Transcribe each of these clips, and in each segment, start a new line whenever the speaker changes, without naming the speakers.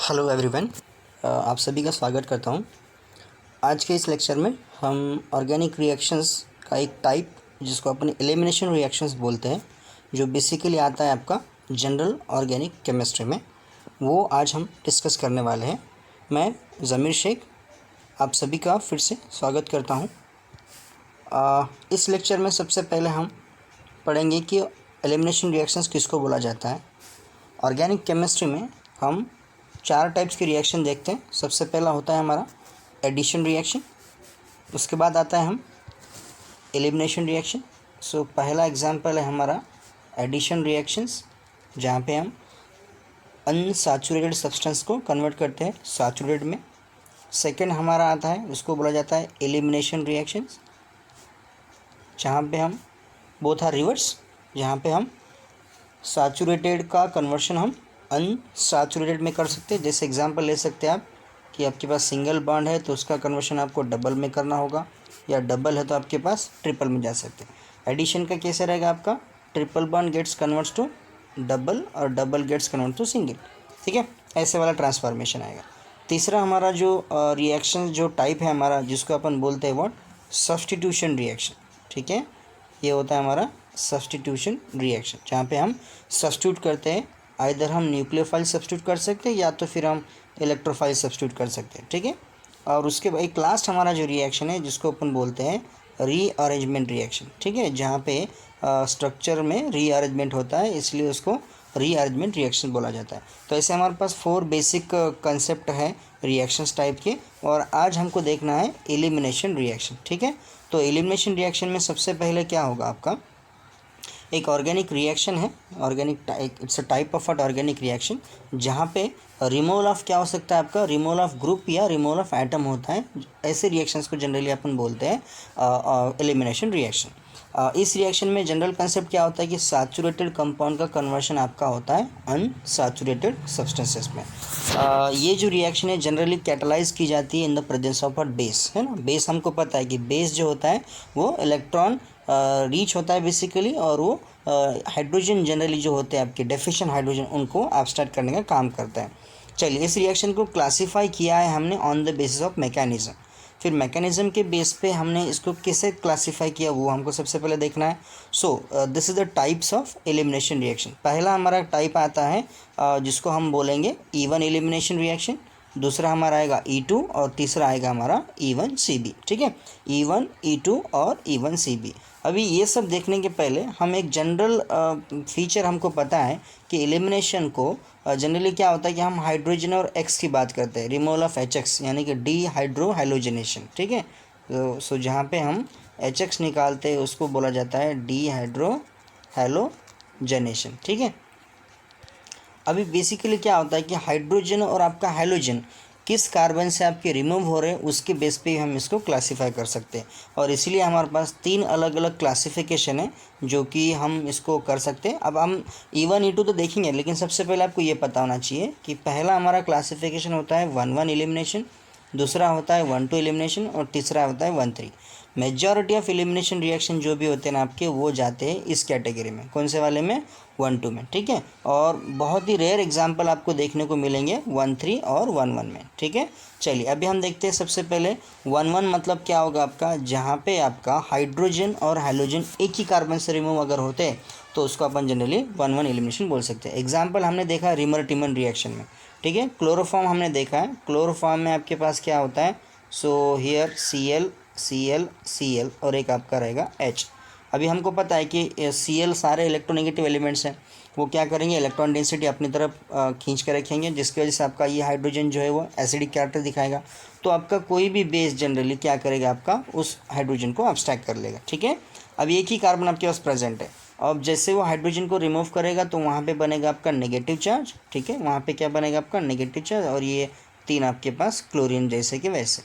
Hello everyone, आप सभी का स्वागत करता हूं। आज के इस लेक्चर में हम ऑर्गेनिक रिएक्शंस का एक टाइप जिसको अपन एलिमिनेशन रिएक्शंस बोलते हैं, जो बेसिकली आता है आपका जनरल ऑर्गेनिक केमिस्ट्री में, वो आज हम डिस्कस करने वाले हैं। मैं ज़मीर शेख आप सभी का फिर से स्वागत करता हूं। इस लेक्चर में सबसे पहले हम पढ़ेंगे कि एलिमिनेशन रिएक्शंस किसको बोला जाता है। ऑर्गेनिक केमिस्ट्री में हम 4 टाइप्स के रिएक्शन देखते हैं। सबसे पहला होता है हमारा एडिशन रिएक्शन, उसके बाद आता है हम एलिमिनेशन रिएक्शन। सो पहला एग्जांपल है हमारा एडिशन रिएक्शंस, जहाँ पे हम अनसैचुरेटेड सब्सटेंस को कन्वर्ट करते हैं सैचुरेटेड में। सेकंड हमारा आता है, उसको बोला जाता है एलिमिनेशन रिएक्शंस, जहाँ पे हम बोथ आर रिवर्स, जहाँ पे हम सैचुरेटेड का कन्वर्शन हम अनसैचुरेटेड में कर सकते हैं। जैसे एग्जांपल ले सकते हैं आप कि आपके पास सिंगल बॉन्ड है तो उसका कन्वर्शन आपको डबल में करना होगा, या डबल है तो आपके पास ट्रिपल में जा सकते हैं। एडिशन का कैसे रहेगा, आपका triple bond gets converts to double और double gets convert to single, ठीक है, ऐसे वाला ट्रांसफॉर्मेशन आएगा। तीसरा हमारा जो रिएक्शन जो टाइप है हमारा, जिसको अपन बोलते हैं व्हाट, सब्स्टिट्यूशन रिएक्शन, ठीक है। ये होता है हमारा सब्स्टिट्यूशन रिएक्शन, जहाँ पे हम सब्स्टिट्यूट करते हैं। आइदर हम न्यूक्लियोफाइल सब्स्टिट्यूट कर सकते हैं या तो फिर हम इलेक्ट्रोफाइल सब्स्टिट्यूट कर सकते हैं, ठीक है। और उसके बाद एक लास्ट हमारा जो रिएक्शन है जिसको अपन बोलते हैं रीअरेंजमेंट रिएक्शन, ठीक है, जहाँ पे स्ट्रक्चर में रीअरेंजमेंट होता है, इसलिए उसको रीअरेंजमेंट रिएक्शन बोला जाता है। तो ऐसे हमारे पास 4 बेसिक कंसेप्ट है रिएक्शंस टाइप के, और आज हमको देखना है एलिमिनेशन रिएक्शन, ठीक है। तो एलिमिनेशन रिएक्शन में सबसे पहले क्या होगा, आपका एक ऑर्गेनिक रिएक्शन है, it's a type of organic reaction, जहाँ पे रिमूवल ऑफ क्या हो सकता है, आपका रिमूवल ऑफ ग्रुप या रिमूवल ऑफ एटम होता है। ऐसे रिएक्शंस को जनरली अपन बोलते हैं एलिमिनेशन रिएक्शन। इस रिएक्शन में जनरल कंसेप्ट क्या होता है कि सैचुरेटेड कंपाउंड का कन्वर्शन आपका होता है अनसैचुरेटेड सब्सटेंसेस में। ये जो रिएक्शन है जनरली कैटलाइज की जाती है in the presence of a base, है ना। बेस हमको पता है कि बेस जो होता है वो इलेक्ट्रॉन रीच होता है बेसिकली, और वो हाइड्रोजन जनरली जो होते हैं आपके डेफिशिएंट हाइड्रोजन, उनको एब्स्ट्रैक्ट करने का काम करता है। चलिए, इस रिएक्शन को क्लासीफाई किया है हमने on the basis of mechanism. फिर मैकेनिज्म के बेस पे हमने इसको कैसे क्लासीफाई किया वो हमको सबसे पहले देखना है। So this is the types of elimination reaction. पहला हमारा टाइप आता है जिसको हम बोलेंगे E1 एलिमिनेशन रिएक्शन, दूसरा हमारा आएगा E2, और तीसरा आएगा हमारा E1 CB, ठीक है। E1 E2 और E1 CB। अभी ये सब देखने के पहले हम एक जनरल फीचर हमको पता है कि एलिमिनेशन को जनरली क्या होता है कि हम हाइड्रोजन और एक्स की बात करते हैं, रिमूवल ऑफ HX यानी कि डीहाइड्रो हाइलोजनेशन, ठीक है। सो जहाँ पे हम HX निकालते हैं उसको बोला जाता है डीहाइड्रो हाइलोजनेशन, ठीक है। अभी बेसिकली क्या होता है कि हाइड्रोजन और आपका हाइलोजन किस कार्बन से आपके रिमूव हो रहे हैं उसके बेस पे हम इसको क्लासीफाई कर सकते हैं, और इसीलिए हमारे पास 3 अलग अलग क्लासिफिकेशन है जो कि हम इसको कर सकते हैं। अब हम E1 E2 तो देखेंगे, लेकिन सबसे पहले आपको ये पता होना चाहिए कि पहला हमारा क्लासिफिकेशन होता है 1-1 एलिमिनेशन, दूसरा होता है 1-2 एलिमिनेशन, और तीसरा होता है 1-3। मेजॉरिटी ऑफ एलिमिनेशन रिएक्शन जो भी होते हैं ना आपके, वो जाते हैं इस कैटेगरी में, कौन से वाले में, 1-2 में, ठीक है। और बहुत ही रेयर एग्जांपल आपको देखने को मिलेंगे 1-3 और 1-1 में, ठीक है। चलिए अभी हम देखते हैं सबसे पहले 1-1 मतलब क्या होगा आपका, जहाँ पे आपका हाइड्रोजन और हाइलोजन एक ही कार्बन से रिमूव अगर होते हैं तो उसको अपन जनरली 1-1 एलिमिनेशन बोल सकते हैं। एग्जाम्पल हमने देखा रिमर टिमन रिएक्शन में, ठीक है। क्लोरोफॉर्म हमने देखा है, क्लोरोफॉर्म में आपके पास क्या होता है, सो हियर Cl और एक आपका रहेगा H। अभी हमको पता है कि Cl सारे इलेक्ट्रोनेगेटिव एलिमेंट्स हैं, वो क्या करेंगे, इलेक्ट्रॉन डेंसिटी अपनी तरफ खींच कर रखेंगे, जिसकी वजह से आपका ये हाइड्रोजन जो है वो एसिडिक कैरेक्टर दिखाएगा। तो आपका कोई भी बेस जनरली क्या करेगा, आपका उस हाइड्रोजन को एब्स्ट्रैक्ट कर लेगा, ठीक है। अब एक ही कार्बन आपके पास प्रेजेंट है, अब जैसे वो हाइड्रोजन को रिमूव करेगा तो वहाँ पे बनेगा आपका नेगेटिव चार्ज, ठीक है, वहाँ पे क्या बनेगा आपका नेगेटिव चार्ज, और ये 3 आपके पास क्लोरीन जैसे कि वैसे।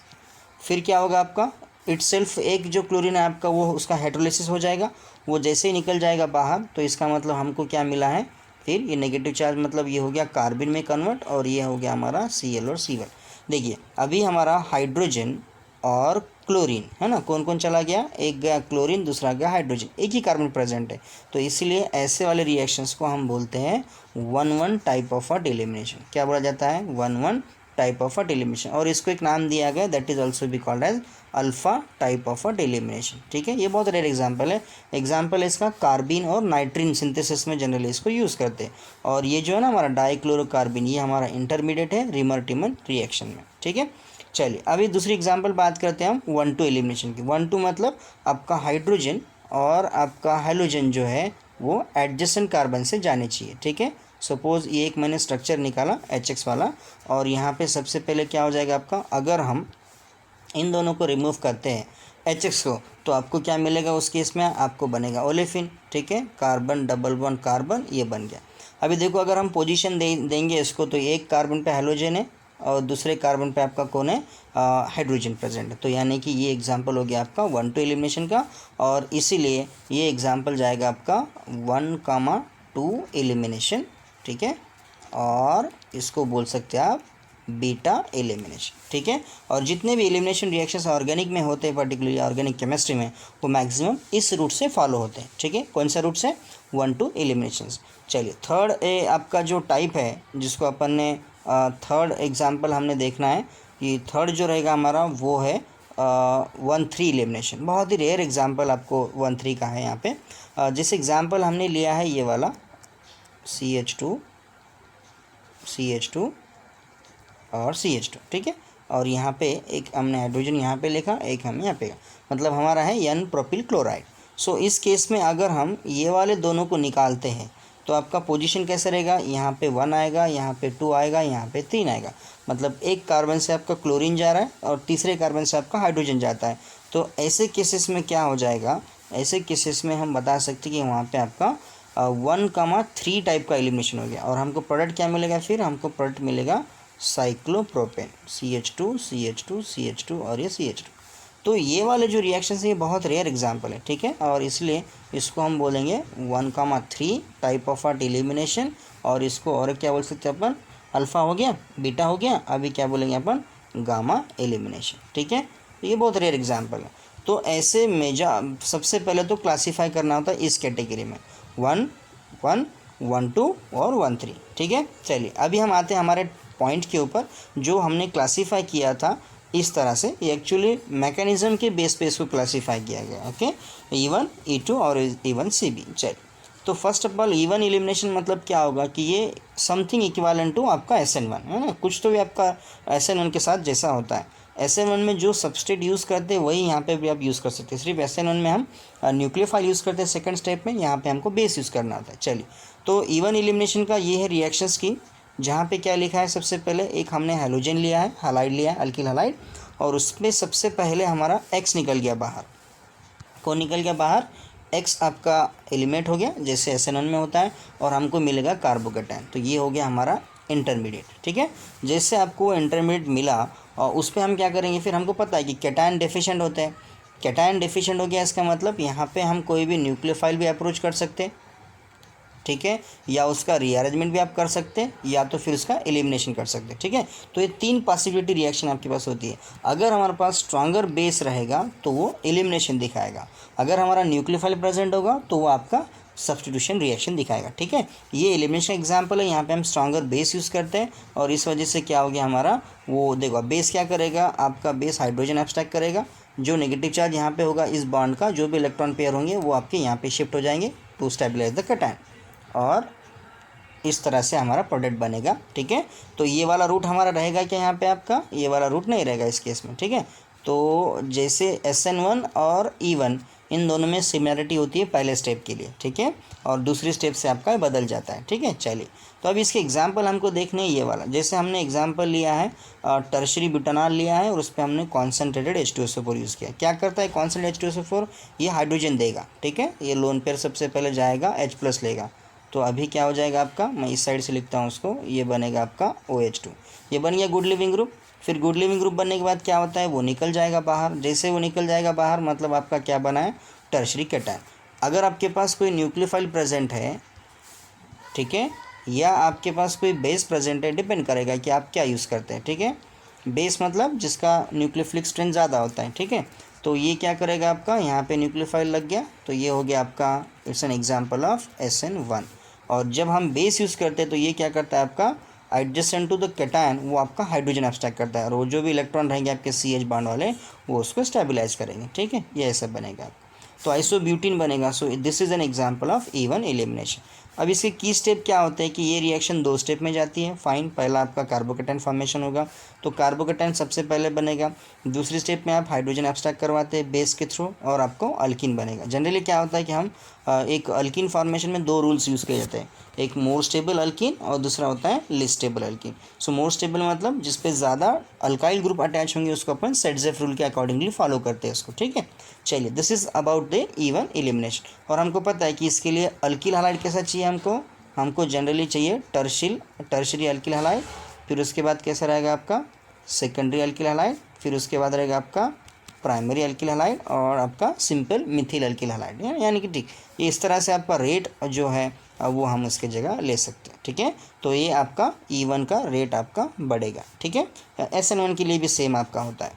फिर क्या होगा आपका इटसेल्फ, एक जो क्लोरीन है आपका वो उसका हाइड्रोलिसिस हो जाएगा, वो जैसे ही निकल जाएगा बाहर, तो इसका मतलब हमको क्या मिला है, फिर ये नेगेटिव चार्ज मतलब ये हो गया कार्बन में कन्वर्ट, और ये हो गया हमारा Cl और C1। देखिए अभी हमारा हाइड्रोजन और क्लोरीन, है ना, कौन कौन चला गया, एक गया क्लोरीन, दूसरा गया हाइड्रोजन, एक ही कार्बन प्रेजेंट है। तो इसीलिए ऐसे वाले रिएक्शंस को हम बोलते हैं 1-1 टाइप ऑफ अ एलिमिनेशन। क्या बोला जाता है, 1-1 टाइप ऑफ अ एलिमिनेशन। और इसको एक नाम दिया गया, that is also be called as alpha type of a elimination. ठीक है, ये बहुत रेयर एग्जाम्पल है। एग्जाम्पल है इसका कार्बिन और नाइट्रीन सिंथेसिस में जनरली इसको यूज़ करते हैं। और ये जो है ना हमारा डाइक्लोरोकार्बिन, ये हमारा इंटरमीडिएट है रिमर-टिमन रिएक्शन में। ठीक है, चलिए अभी दूसरी एग्जांपल बात करते हैं हम 1-2 एलिमिनेशन की। 1-2 मतलब आपका हाइड्रोजन और आपका हेलोजन जो है वो एडजेसेंट कार्बन से जाने चाहिए। ठीक है, सपोज ये एक मैंने स्ट्रक्चर निकाला HX वाला, और यहाँ पे सबसे पहले क्या हो जाएगा आपका, अगर हम इन दोनों को रिमूव करते हैं HX को, तो आपको क्या मिलेगा उस केस में, आपको बनेगा ओलेफिन। ठीक है, कार्बन डबल बॉन्ड कार्बन, ये बन गया। अभी देखो अगर हम पोजीशन देंगे इसको, तो एक कार्बन पे हेलोजन है और दूसरे कार्बन पे आपका कौन है, हाइड्रोजन प्रेजेंट है। तो यानी कि ये एग्जांपल हो गया आपका 1-2 एलिमिनेशन का, और इसीलिए ये एग्जांपल जाएगा आपका 1-2 एलिमिनेशन। ठीक है, और इसको बोल सकते हैं आप बीटा एलिमिनेशन। ठीक है, और जितने भी एलिमिनेशन रिएक्शंस ऑर्गेनिक में होते हैं, पर्टिकुलरली ऑर्गेनिक केमिस्ट्री में, वो मैक्सिमम इस रूट से फॉलो होते हैं। ठीक है, कौन सा रूट से, 1-2 एलिमिनेशंस। चलिए थर्ड आपका जो टाइप है जिसको अपन ने थर्ड एग्जाम्पल हमने देखना है, कि थर्ड जो रहेगा हमारा वो है 1-3 एलिमिनेशन। बहुत ही रेयर एग्जाम्पल आपको 1-3 का है यहाँ पे। जिस एग्जाम्पल हमने लिया है ये वाला CH2 और CH2। ठीक है, और यहाँ पे एक हमने हाइड्रोजन यहाँ पे लिखा, एक हम यहाँ पे, मतलब हमारा है N प्रोपिल क्लोराइड। सो इस केस में अगर हम ये वाले दोनों को निकालते हैं तो आपका पोजीशन कैसे रहेगा, यहाँ पे 1 आएगा, यहाँ पे 2 आएगा, यहाँ पे 3 आएगा। मतलब एक कार्बन से आपका क्लोरीन जा रहा है और तीसरे कार्बन से आपका हाइड्रोजन जाता है। तो ऐसे केसेस में क्या हो जाएगा, ऐसे केसेस में हम बता सकते हैं कि वहाँ पे आपका 1-3 टाइप का एलिमिनेशन हो गया। और हमको प्रोडक्ट क्या मिलेगा, फिर हमको प्रोडक्ट मिलेगा साइक्लोप्रोपेन, CH2 और ये CH2। तो ये वाले जो रिएक्शन है ये बहुत रेयर एग्जाम्पल है। ठीक है, और इसलिए इसको हम बोलेंगे 1-3 टाइप ऑफ आर्ट एलिमिनेशन। और इसको और क्या बोल सकते हैं अपन, अल्फ़ा हो गया, बीटा हो गया, अभी क्या बोलेंगे अपन, गामा एलिमिनेशन। ठीक है, तो ये बहुत रेयर एग्जाम्पल है। तो ऐसे मेजर सबसे पहले तो क्लासीफाई करना होता है इस कैटेगरी में 1-1, 1-2 और 1-3। ठीक है, चलिए अभी हम आते हैं हमारे पॉइंट के ऊपर जो हमने क्लासीफाई किया था इस तरह से। ये एक्चुअली मैकेनिज्म के बेस पे इसको क्लासीफाई किया गया। ओके, E1, E2 और E1 CB। चलिए, तो first of all E1 elimination मतलब क्या होगा कि ये समथिंग इक्विवेलेंट टू आपका SN1, है ना, कुछ तो भी आपका SN1 के साथ जैसा होता है। SN1 में जो सबस्ट्रेट यूज़ करते हैं वही यहाँ पे भी आप यूज़ कर सकते हैं। सिर्फ SN1 में हम न्यूक्लियोफाइल यूज़ करते हैं सेकंड स्टेप में, यहाँ पे हमको बेस यूज़ करना होता है। चलिए, तो E1 एलिमिनेशन का ये है रिएक्शंस की, जहाँ पे क्या लिखा है, सबसे पहले एक हमने हैलोजन लिया है, हालाइड लिया है, अल्किल हालाइड, और उसमें सबसे पहले हमारा X निकल गया बाहर। कौन निकल गया बाहर, X आपका एलिमेंट हो गया जैसे SN1 में होता है, और हमको मिलेगा कार्बोकेटाइन। तो ये हो गया हमारा इंटरमीडिएट। ठीक है, जैसे आपको इंटरमीडिएट मिला और उस पर हम क्या करेंगे, फिर हमको पता है कि कैटायन डेफिशिएंट होते हैं। कैटायन डेफिशिएंट हो गया, इसका मतलब यहाँ पे हम कोई भी न्यूक्लियोफाइल भी अप्रोच कर सकते हैं। ठीक है, या उसका रीअरेंजमेंट भी आप कर सकते हैं, या तो फिर उसका एलिमिनेशन कर सकते हैं। ठीक है, तो ये 3 पॉसिबिलिटी रिएक्शन आपके पास होती है। अगर हमारे पास स्ट्रॉन्गर बेस रहेगा तो वो एलिमिनेशन दिखाएगा, अगर हमारा न्यूक्लियोफाइल प्रेजेंट होगा तो वो आपका सब्स्टिट्यूशन रिएक्शन दिखाएगा। ठीक है, ये एलिमिनेशन एग्जाम्पल है। यहाँ पे हम स्ट्रॉन्गर बेस यूज़ करते हैं, और इस वजह से क्या हो गया हमारा, वो देखो बेस क्या करेगा, आपका बेस हाइड्रोजन एब्स्ट्रैक्ट करेगा। जो नेगेटिव चार्ज यहाँ पे होगा इस बॉन्ड का, जो भी इलेक्ट्रॉन पेयर होंगे वो आपके यहाँ पे शिफ्ट हो जाएंगे टू स्टेबलाइज द कैटायन, और इस तरह से हमारा प्रोडक्ट बनेगा। ठीक है, तो ये वाला रूट हमारा रहेगा क्या, यहाँ पे आपका ये वाला रूट नहीं रहेगा इस केस में। ठीक है, तो जैसे SN1 और E1 इन दोनों में सिमिलरिटी होती है पहले स्टेप के लिए। ठीक है, और दूसरी स्टेप से आपका बदल जाता है। ठीक है, चलिए तो अब इसके एग्जाम्पल हमको देखने हैं। ये वाला जैसे हमने एग्जाम्पल लिया है टर्शरी ब्यूटानॉल लिया है, और उस पर हमने कॉन्सेंट्रेटेड H2SO4 यूज़ किया। क्या करता है कॉन्सेंट्रेटेड H2SO4, ये हाइड्रोजन देगा। ठीक है, ये लोन पेयर सबसे पहले जाएगा, H+ लेगा। तो अभी क्या हो जाएगा आपका, मैं इस साइड से लिखता हूँ उसको, ये बनेगा आपका OH2। ये बन गया गुड लिविंग ग्रुप। फिर गुड लिविंग ग्रुप बनने के बाद क्या होता है, वो निकल जाएगा बाहर। जैसे वो निकल जाएगा बाहर मतलब आपका क्या बना है, टर्शरी कैटायन। अगर आपके पास कोई न्यूक्लियोफाइल प्रेजेंट है, ठीक है, या आपके पास कोई बेस प्रेजेंट है, डिपेंड करेगा कि आप क्या यूज़ करते हैं। ठीक है, बेस मतलब जिसका न्यूक्लियोफिलिक स्ट्रेंथ ज़्यादा होता है, ठीक है। तो ये क्या करेगा आपका, यहाँ पे न्यूक्लियोफाइल लग गया, तो ये हो गया आपका, it's an example of SN1। और जब हम बेस यूज़ करते हैं तो ये क्या करता है आपका, एडजेसेंट टू द कैटायन वो आपका हाइड्रोजन एब्स्ट्रैक्ट करता है, और वो जो भी इलेक्ट्रॉन रहेंगे आपके CH बांड वाले वो उसको स्टेबलाइज करेंगे, ठीक है। ये ऐसा बनेगा, तो आइसोब्यूटीन बनेगा। So this is an example of E1 elimination. अब इसके की स्टेप क्या होते हैं कि ये रिएक्शन 2 स्टेप में जाती है। फाइन, पहला आपका कार्बोकेटाइन फॉर्मेशन होगा, तो कार्बोकेटाइन सबसे पहले बनेगा। दूसरी स्टेप में आप हाइड्रोजन एब्स्ट्रैक्ट करवाते हैं बेस के थ्रू, और आपको अल्किन बनेगा। जनरली क्या होता है कि हम एक अल्किन फॉर्मेशन में 2 रूल्स यूज़ किए जाते हैं, एक मोर स्टेबल अल्किन और दूसरा होता है लेस स्टेबल अल्किन। सो मोर स्टेबल मतलब जिस पे ज़्यादा अल्काइल ग्रुप अटैच होंगे उसको अपन सेडजेफ रूल के अकॉर्डिंगली फॉलो करते हैं इसको, ठीक है। चलिए, this is about the E1 elimination. और हमको पता है कि इसके लिए अल्किल हैलाइड कैसा चाहिए हमको जनरली चाहिए टर्शरी अल्किल हैलाइड, फिर उसके बाद कैसा रहेगा आपका सेकेंडरी अल्किल हैलाइड, फिर उसके बाद रहेगा आपका प्राइमरी अल्किल हैलाइड और आपका सिंपल मिथिल अल्किल हैलाइड, यानी कि ठीक ये इस तरह से आपका रेट जो है वो हम उसके जगह ले सकते हैं, ठीक है। तो ये आपका E1 का रेट आपका बढ़ेगा, ठीक है। SN1 के लिए भी सेम आपका होता है।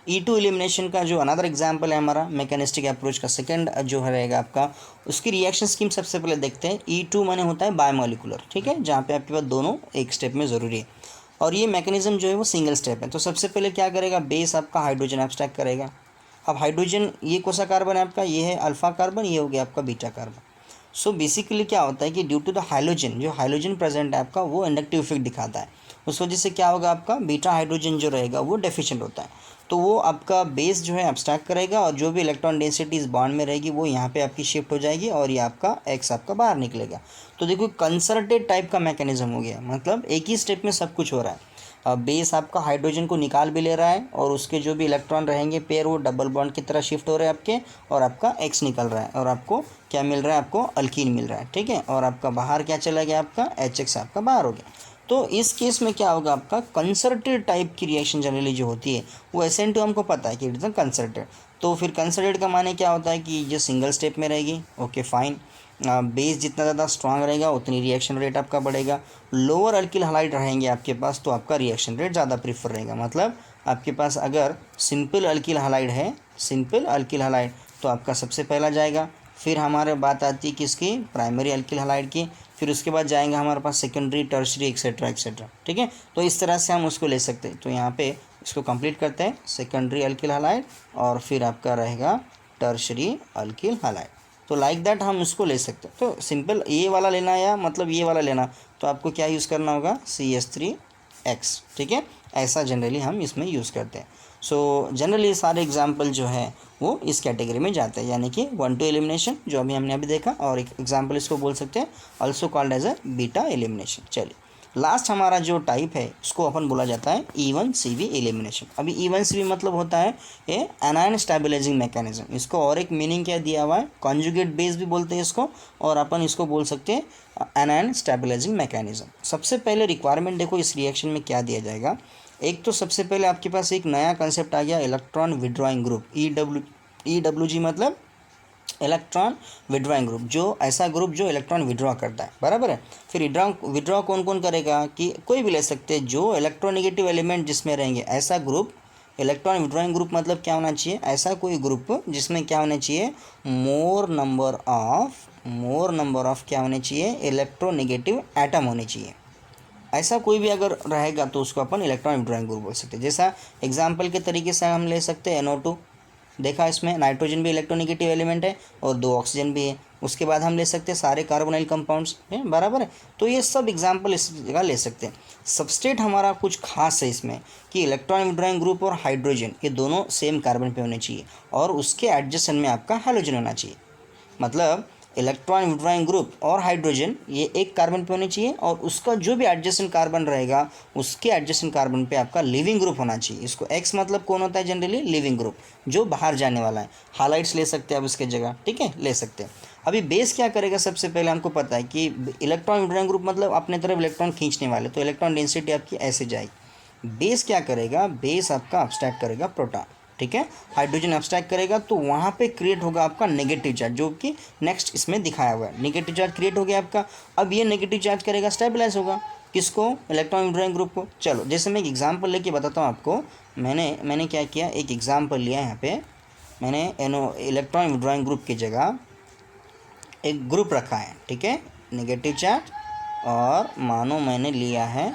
E2 एलिमिनेशन का जो अनदर एग्जांपल है हमारा मैकेनिस्टिक अप्रोच का सेकंड जो रहेगा आपका, उसकी रिएक्शन स्कीम सबसे पहले देखते हैं। E2 माने होता है बायोमोलिकुलर, ठीक है, जहाँ पे आपके पास दोनों एक स्टेप में ज़रूरी है, और ये मैकेनिज्म जो है वो सिंगल स्टेप है। तो सबसे पहले क्या करेगा, बेस आपका हाइड्रोजन एब्स्ट्रैक्ट करेगा। अब हाइड्रोजन ये कौन सा कार्बन है आपका, ये है अल्फा कार्बन, ये हो गया आपका बीटा कार्बन। सो बेसिकली क्या होता है कि ड्यू टू द हाइड्रोजन, जो हाइड्रोजन प्रेजेंट है आपका वो इंडक्टिव इफेक्ट दिखाता है, उस वजह से क्या होगा आपका बीटा हाइड्रोजन जो रहेगा वो डेफिशिएंट होता है, तो वो आपका बेस जो है एब्स्ट्रैक्ट करेगा, और जो भी इलेक्ट्रॉन डेंसिटी इस बॉन्ड में रहेगी वो यहाँ पे आपकी शिफ्ट हो जाएगी, और ये आपका एक्स आपका बाहर निकलेगा। तो देखो कंसर्टेड टाइप का मैकेनिज्म हो गया, मतलब एक ही स्टेप में सब कुछ हो रहा है। बेस आपका हाइड्रोजन को निकाल भी ले रहा है, और उसके जो भी इलेक्ट्रॉन रहेंगे पेयर वो डबल बॉन्ड की तरह शिफ्ट हो रहे हैं आपके, और आपका एक्स निकल रहा है, और आपको क्या मिल रहा है, आपको अल्कीन मिल रहा है, ठीक है। और आपका बाहर क्या चला गया, आपका HX आपका बाहर हो गया। तो इस केस में क्या होगा, आपका कंसर्टेड टाइप की रिएक्शन जनरली जो होती है वो SN2 हमको पता है कि इट इज़ कंसर्टेड। तो फिर कंसर्टेड का माने क्या होता है कि ये सिंगल स्टेप में रहेगी, ओके फाइन। बेस जितना ज़्यादा स्ट्रांग रहेगा उतनी रिएक्शन रेट आपका बढ़ेगा। लोअर अल्किल हैलाइड रहेंगे आपके पास तो आपका रिएक्शन रेट ज़्यादा प्रीफर रहेगा, मतलब आपके पास अगर सिंपल अल्किल हैलाइड है, सिंपल अल्किल हैलाइड, तो आपका सबसे पहला जाएगा। फिर हमारे बात आती है किसकी, प्राइमरी अल्किल हैलाइड की, फिर उसके बाद जाएंगे हमारे पास सेकेंडरी टर्शरी एक्सेट्रा एक्सेट्रा, ठीक है। तो इस तरह से हम उसको ले सकते हैं। तो यहाँ पे इसको कंप्लीट करते हैं, सेकेंडरी अल्किल हैलाइड और फिर आपका रहेगा टर्शरी अल्किल हैलाइड। तो लाइक दैट हम इसको ले सकते हैं। तो सिंपल ये वाला लेना या मतलब ये वाला लेना, तो आपको क्या यूज़ करना होगा, CH3X, ठीक है। ऐसा जनरली हम इसमें यूज़ करते हैं। सो जनरली सारे एग्जाम्पल जो है वो इस कैटेगरी में जाते हैं, यानी कि 1-2 एलिमिनेशन जो अभी हमने अभी देखा, और एक एग्जाम्पल इसको बोल सकते हैं also called as a beta elimination. चलिए, लास्ट हमारा जो टाइप है उसको अपन बोला जाता है E1CV एलिमिनेशन। अभी E1CV मतलब होता है ये एनायन स्टेबलाइजिंग मैकेनिज्म। इसको और एक मीनिंग क्या दिया हुआ है, कॉन्जुगेट बेस भी बोलते हैं इसको, और अपन इसको बोल सकते हैं एनायन स्टेबलाइजिंग मैकेनिज्म। सबसे पहले रिक्वायरमेंट देखो इस रिएक्शन में क्या दिया जाएगा। एक तो सबसे पहले आपके पास एक नया कंसेप्ट आ गया, इलेक्ट्रॉन विड्रॉइंग ग्रुप, EWG मतलब इलेक्ट्रॉन विड्रॉइंग ग्रुप, जो ऐसा ग्रुप जो इलेक्ट्रॉन विड्रॉ करता है, बराबर है। फिर विड्रॉ कौन कौन करेगा, कि कोई भी ले सकते हैं जो इलेक्ट्रोनेगेटिव एलिमेंट जिसमें रहेंगे, ऐसा ग्रुप। इलेक्ट्रॉन विड्रॉइंग ग्रुप मतलब क्या होना चाहिए, ऐसा कोई ग्रुप जिसमें क्या होना चाहिए, मोर नंबर ऑफ क्या होने चाहिए, इलेक्ट्रोनेगेटिव एटम होने चाहिए। ऐसा कोई भी अगर रहेगा तो उसको अपन इलेक्ट्रॉन विड्रॉइंग ग्रुप बोल सकते हैं। जैसा एग्जाम्पल के तरीके से हम ले सकते हैं NO2, देखा इसमें नाइट्रोजन भी इलेक्ट्रोनेगेटिव एलिमेंट है और 2 ऑक्सीजन भी है। उसके बाद हम ले सकते हैं सारे कार्बोनाइल कंपाउंड्स हैं, बराबर है। तो ये सब एग्जाम्पल इस जगह ले सकते हैं। सबस्ट्रेट हमारा कुछ खास है इसमें कि इलेक्ट्रॉन विड्रॉइंग ग्रुप और हाइड्रोजन ये दोनों सेम कार्बन पे होने चाहिए, और उसके एडजेसेंट में आपका हैलोजन होना चाहिए। मतलब इलेक्ट्रॉन विड्रॉइंग ग्रुप और हाइड्रोजन ये एक कार्बन पे होने चाहिए, और उसका जो भी एडजेसेंट कार्बन रहेगा उसके एडजेसेंट कार्बन पे आपका लिविंग ग्रुप होना चाहिए। इसको एक्स मतलब कौन होता है, जनरली लिविंग ग्रुप जो बाहर जाने वाला है। हाइलाइट्स ले सकते हैं आप उसके जगह, ठीक है, ले सकते हैं। अभी बेस क्या करेगा, सबसे पहले हमको पता है कि इलेक्ट्रॉन विड्रॉइंग ग्रुप मतलब अपने तरफ इलेक्ट्रॉन खींचने वाले, तो इलेक्ट्रॉन डेंसिटी आपकी ऐसे जाएगी। बेस क्या करेगा, बेस आपका अब्स्ट्रैक्ट करेगा प्रोटॉन, ठीक है, हाइड्रोजन एब्स्ट्रैक्ट करेगा, तो वहाँ पे क्रिएट होगा आपका नेगेटिव चार्ज, जो कि नेक्स्ट इसमें दिखाया हुआ है। नेगेटिव चार्ज क्रिएट हो गया आपका। अब ये नेगेटिव चार्ज करेगा स्टेबलाइज होगा, किसको, इलेक्ट्रॉन विड्रॉइंग ग्रुप को। चलो जैसे मैं एक एग्जांपल लेके बताता हूँ आपको। मैंने क्या किया, एक एग्जांपल लिया यहाँ पे, मैंने इलेक्ट्रॉन विड्रॉइंग ग्रुप की जगह एक ग्रुप रखा है, ठीक है, नेगेटिव चार्ज, और मानो मैंने लिया है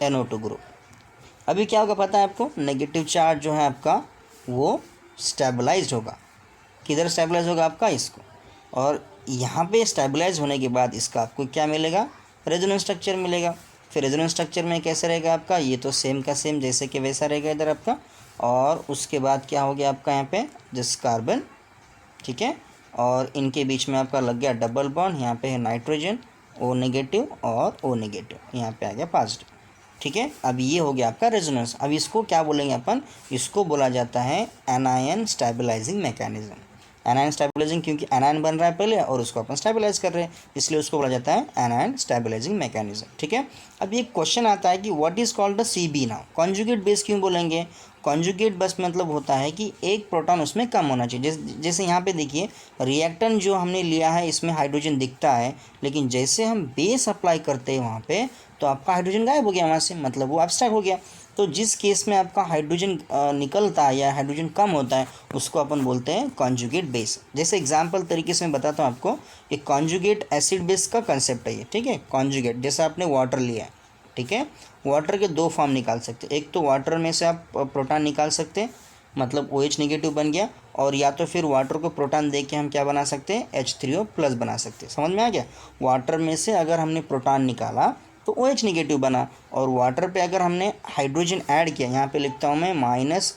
NO2 ग्रुप। अभी क्या होगा पता है आपको, नेगेटिव चार्ज जो है आपका वो स्टेबलाइज होगा। किधर स्टेबलाइज होगा आपका, इसको, और यहाँ पे स्टेबलाइज होने के बाद इसका आपको क्या मिलेगा, रेजोनेंस स्ट्रक्चर मिलेगा। फिर रेजोनेंस स्ट्रक्चर में कैसे रहेगा आपका, ये तो सेम का सेम जैसे कि वैसा रहेगा इधर आपका। और उसके बाद क्या हो गया आपका यहाँ पे जिस कार्बन, ठीक है, और इनके बीच में आपका लग गया डबल बॉन्ड, यहाँ पे है नाइट्रोजन O नेगेटिव और O नेगेटिव, यहाँ पे आ गया पॉजिटिव, ठीक है। अब ये हो गया आपका रेजोनेंस। अब इसको क्या बोलेंगे अपन, इसको बोला जाता है anion stabilizing mechanism. Anion stabilizing, क्योंकि एनायन बन रहा है पहले और उसको अपन स्टेबलाइज कर रहे हैं, इसलिए उसको बोला जाता है एनायन स्टेबलाइजिंग मैकेनिज्म, ठीक है। अब ये क्वेश्चन आता है कि what is called the CB now, conjugate base क्यों बोलेंगे। कॉन्जुगेट बस मतलब होता है कि एक प्रोटॉन उसमें कम होना चाहिए। जैसे यहाँ पे देखिए, रिएक्टेंट जो हमने लिया है इसमें हाइड्रोजन दिखता है, लेकिन जैसे हम बेस अप्लाई करते हैं वहाँ पे तो आपका हाइड्रोजन गायब हो गया वहाँ से, मतलब वो एब्स्ट्रैक्ट हो गया। तो जिस केस में आपका हाइड्रोजन निकलता है या हाइड्रोजन कम होता है उसको अपन बोलते हैं कॉन्जुगेट बेस। जैसे एग्जांपल तरीके से मैं बताता हूँ आपको, एक कॉन्जुगेट एसिड बेस का कंसेप्ट है ये, ठीक है। कॉन्जुगेट जैसे आपने वाटर लिया है, ठीक है, वाटर के दो फॉर्म निकाल सकते हैं। एक तो वाटर में से आप प्रोटॉन निकाल सकते हैं, मतलब OH नेगेटिव बन गया, और या तो फिर वाटर को प्रोटॉन दे के हम क्या बना सकते हैं, H3O प्लस बना सकते हैं। समझ में आ गया। वाटर में से अगर हमने प्रोटॉन निकाला तो OH नेगेटिव बना, और वाटर पे अगर हमने हाइड्रोजन ऐड किया, यहाँ पे लिखता हूँ मैं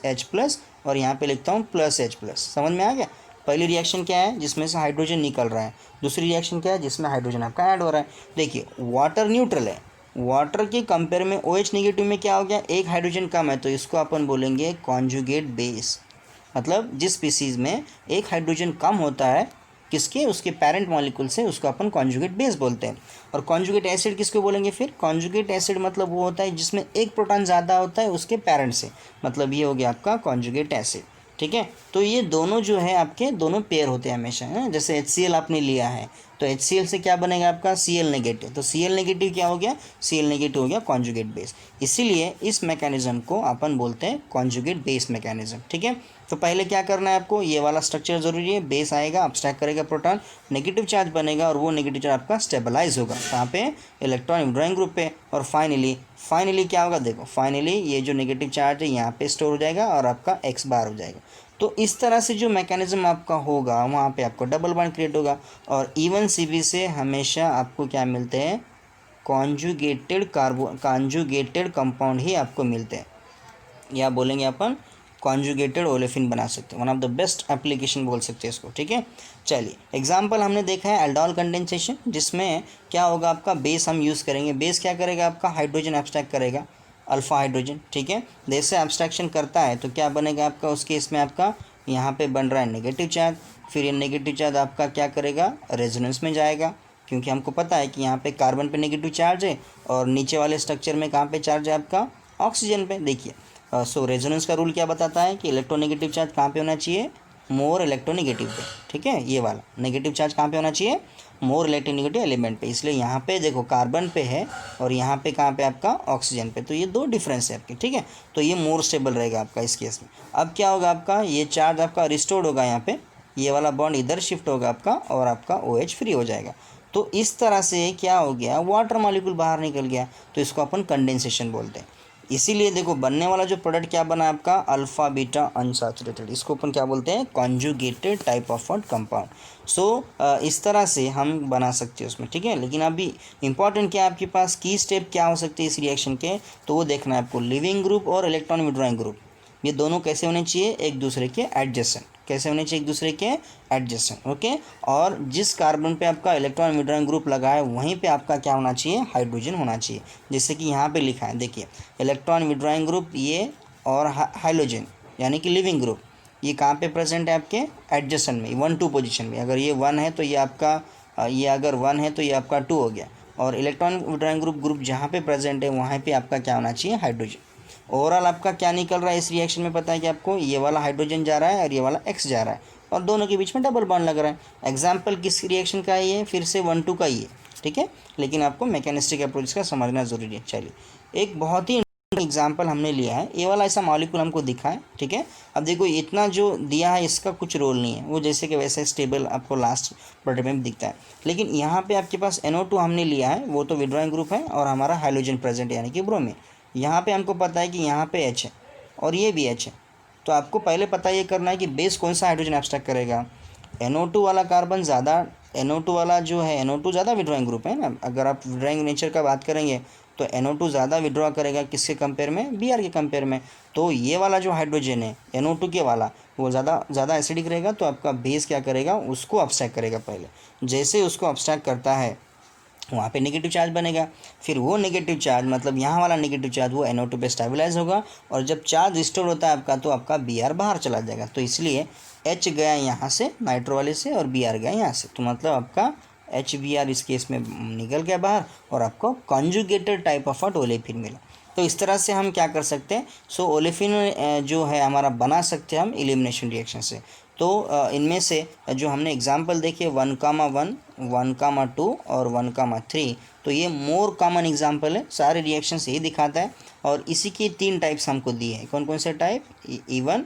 -H प्लस और यहाँ पे लिखता हूँ +H प्लस। समझ में आ गया। पहली रिएक्शन क्या है, जिसमें से हाइड्रोजन निकल रहा है, दूसरी रिएक्शन क्या है, जिसमें हाइड्रोजन आपका ऐड हो रहा है। देखिए वाटर न्यूट्रल है, वाटर के कंपेयर में OH नेगेटिव में क्या हो गया, एक हाइड्रोजन कम है, तो इसको अपन बोलेंगे कॉन्जुगेट बेस। मतलब जिस स्पीसीज़ में एक हाइड्रोजन कम होता है किसके, उसके पेरेंट मॉलिक्यूल से, उसको अपन कॉन्जुगेट बेस बोलते हैं। और कॉन्जुगेट एसिड किसको बोलेंगे फिर, कॉन्जुगेट एसिड मतलब वो होता है जिसमें एक प्रोटॉन ज़्यादा होता है उसके पेरेंट से, मतलब ये हो गया आपका कॉन्जुगेट एसिड, ठीक है। तो ये दोनों जो है आपके दोनों पेयर होते हैं हमेशा, है। जैसे HCl आपने लिया है तो HCl से क्या बनेगा आपका Cl नेगेटिव, तो Cl नेगेटिव क्या हो गया, Cl नेगेटिव हो गया कॉन्जुगेट बेस। इसीलिए इस मैकेनिज्म को अपन बोलते हैं कॉन्जुगेट बेस मैकेनिज्म, ठीक है। तो पहले क्या करना है आपको, ये वाला स्ट्रक्चर जरूरी है, बेस आएगा, अब्स्ट्रैक्ट करेगा प्रोटॉन, नेगेटिव चार्ज बनेगा, और वो नेगेटिव चार्ज आपका स्टेबलाइज होगा कहाँ पे, इलेक्ट्रॉन विड्रॉइंग ग्रुप पे। और फाइनली क्या होगा, देखो फाइनली ये जो नेगेटिव चार्ज है यहाँ पे स्टोर हो जाएगा और आपका X बार हो जाएगा। तो इस तरह से जो मैकेनिज्म आपका होगा वहाँ पे आपको डबल बॉन्ड क्रिएट होगा, और इवन CB से हमेशा आपको क्या मिलते हैं, कॉन्जुगेटेड कंपाउंड ही आपको मिलते हैं, या बोलेंगे अपन कॉन्जुगेटेड ओलेफिन बना सकते हैं। One of the best application बोल सकते हैं इसको, ठीक है। चलिए एग्जांपल हमने देखा है एल्डोल कंडेंसेशन, जिसमें क्या होगा आपका बेस हम यूज़ करेंगे। बेस क्या करेगा आपका, हाइड्रोजन एब्स्ट्रैक्ट करेगा, अल्फ़ा हाइड्रोजन, ठीक है। जैसे एब्स्ट्रैक्शन करता है तो क्या बनेगा आपका, उस केस में आपका यहाँ पे बन रहा है नेगेटिव चार्ज। फिर ये नेगेटिव चार्ज आपका क्या करेगा, रेजोनेंस में जाएगा, क्योंकि हमको पता है कि यहाँ पे कार्बन पे नेगेटिव चार्ज है और नीचे वाले स्ट्रक्चर में कहाँ पे चार्ज है आपका, ऑक्सीजन पे। देखिए सो रेजोनेंस का रूल क्या बताता है कि इलेक्ट्रोनेगेटिव चार्ज कहाँ पे होना चाहिए, मोर इलेक्ट्रोनेगेटिव पे, ठीक है। ये वाला नेगेटिव चार्ज कहाँ पे होना चाहिए, मोर इलेक्ट्रोनेगेटिव एलिमेंट पे। इसलिए यहाँ पे देखो कार्बन पे है और यहाँ पे कहाँ पे आपका ऑक्सीजन पे, तो ये दो डिफरेंस है आपके, ठीक है। तो ये मोर स्टेबल रहेगा आपका इस केस में। अब क्या होगा आपका, ये चार्ज आपका रिस्टोर्ड होगा, यहाँ पे ये वाला बॉन्ड इधर शिफ्ट होगा आपका और आपका OH फ्री हो जाएगा। तो इस तरह से क्या हो गया, वाटर मॉलिक्यूल बाहर निकल गया, तो इसको अपन कंडेंसेशन बोलते हैं। इसीलिए देखो बनने वाला जो प्रोडक्ट क्या बना आपका, अल्फ़ा बीटा अनसैचुरेटेड, इसको अपन क्या बोलते हैं, कॉन्जुगेटेड टाइप ऑफ कंपाउंड। सो इस तरह से हम बना सकते हैं उसमें, ठीक है। लेकिन अभी इंपॉर्टेंट क्या है आपके पास, की स्टेप क्या हो सकते हैं इस रिएक्शन के, तो वो देखना है आपको। लिविंग ग्रुप और इलेक्ट्रॉन विड्रॉइंग ग्रुप ये दोनों कैसे होने चाहिए, एक दूसरे के एडजेसेंट, कैसे होने चाहिए, एक दूसरे के एडजेसेंट, ओके। और जिस कार्बन पे आपका इलेक्ट्रॉन विड्रॉइंग ग्रुप लगा है वहीं पे आपका क्या होना चाहिए, हाइड्रोजन होना चाहिए। जैसे कि यहाँ पे लिखा है, देखिए इलेक्ट्रॉन विड्रॉइंग ग्रुप ये, और हाइड्रोजन यानी कि लिविंग ग्रुप ये कहाँ पे प्रेजेंट है आपके एडजेसेंट में, 1-2 पोजीशन में। अगर ये 1 है तो ये आपका ये अगर 1 है तो ये आपका 2 हो गया, और इलेक्ट्रॉन विड्रॉइंग ग्रुप जहाँ पे प्रेजेंट है वहाँ पे आपका क्या होना चाहिए, हाइड्रोजन। ओवरऑल आपका क्या निकल रहा है इस रिएक्शन में, पता है कि आपको ये वाला हाइड्रोजन जा रहा है और ये वाला X जा रहा है, और दोनों के बीच में डबल बॉन्ड लग रहा है। एग्जाम्पल किस रिएक्शन का है ये, फिर से 1-2 का ही है, ठीक है, लेकिन आपको मैकेनिस्टिक अप्रोच का समझना ज़रूरी है। चलिए एक बहुत ही एग्जाम्पल हमने लिया है, ये वाला ऐसा मॉलिक्यूल हमको दिखा है, ठीक है। अब देखो इतना जो दिया है इसका कुछ रोल नहीं है, वो जैसे कि वैसे स्टेबल आपको लास्ट प्रोडक्ट में दिखता है, लेकिन यहाँ पे आपके पास NO2 हमने लिया है, वो तो विड्रॉइंग ग्रुप है और हमारा हाइड्रोजन प्रेजेंट यानी कि ब्रोमीन। यहाँ पे हमको पता है कि यहाँ पे H है और ये भी H है, तो आपको पहले पता ये करना है कि बेस कौन सा हाइड्रोजन एब्स्ट्रैक्ट करेगा। NO2 वाला कार्बन ज़्यादा, NO2 वाला जो है NO2 ज़्यादा विड्रॉइंग ग्रुप है ना, अगर आप विड्रॉइंग नेचर का बात करेंगे तो NO2 ज़्यादा विड्रॉ करेगा किसके कंपेयर में, Br के कंपेयर में। तो ये वाला जो हाइड्रोजन है NO2 के वाला, वो ज़्यादा एसिडिक रहेगा, तो आपका बेस क्या करेगा, उसको अब्स्ट्रैक्ट करेगा पहले। जैसे उसको अब्स्ट्रैक्ट करता है वहाँ पे नेगेटिव चार्ज बनेगा, फिर वो नेगेटिव चार्ज मतलब यहाँ वाला नेगेटिव चार्ज वो NO2 पे स्टेबलाइज होगा, और जब चार्ज रिस्टोर होता है आपका तो आपका Br बाहर चला जाएगा। तो इसलिए H गया यहाँ से नाइट्रो वाले से और Br गया यहाँ से, तो मतलब आपका HBr इस केस में निकल गया बाहर और आपको कॉन्जुगेटेड टाइप ऑफ ओलेफिन मिला। तो इस तरह से हम क्या कर सकते हैं, सो ओलेफिन जो है हमारा बना सकते हैं हम एलिमिनेशन रिएक्शन से। तो इनमें से जो हमने एग्जांपल देखे 1,1, 1,2 और 1,3, तो ये मोर कॉमन एग्जांपल है, सारे रिएक्शंस यही दिखाता है। और इसी की 3 टाइप्स हमको दिए हैं, कौन कौन से टाइप, E1,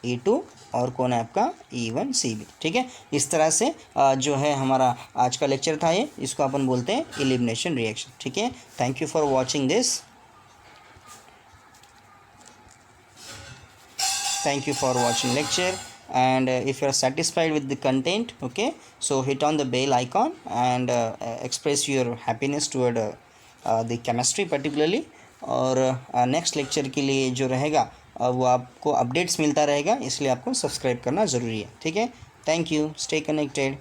E2 और कौन है आपका E1CB, ठीक है। इस तरह से जो है हमारा आज का लेक्चर था, ये इसको अपन बोलते हैं एलिमिनेशन रिएक्शन, ठीक है। Thank you for watching this, thank you for watching lecture, and if you are satisfied with the content, okay, so hit on the bell icon and express your happiness toward the chemistry particularly। और next lecture के लिए जो रहेगा वो आपको updates मिलता रहेगा, इसलिए आपको सब्सक्राइब करना ज़रूरी है, ठीक है। Thank you, stay connected.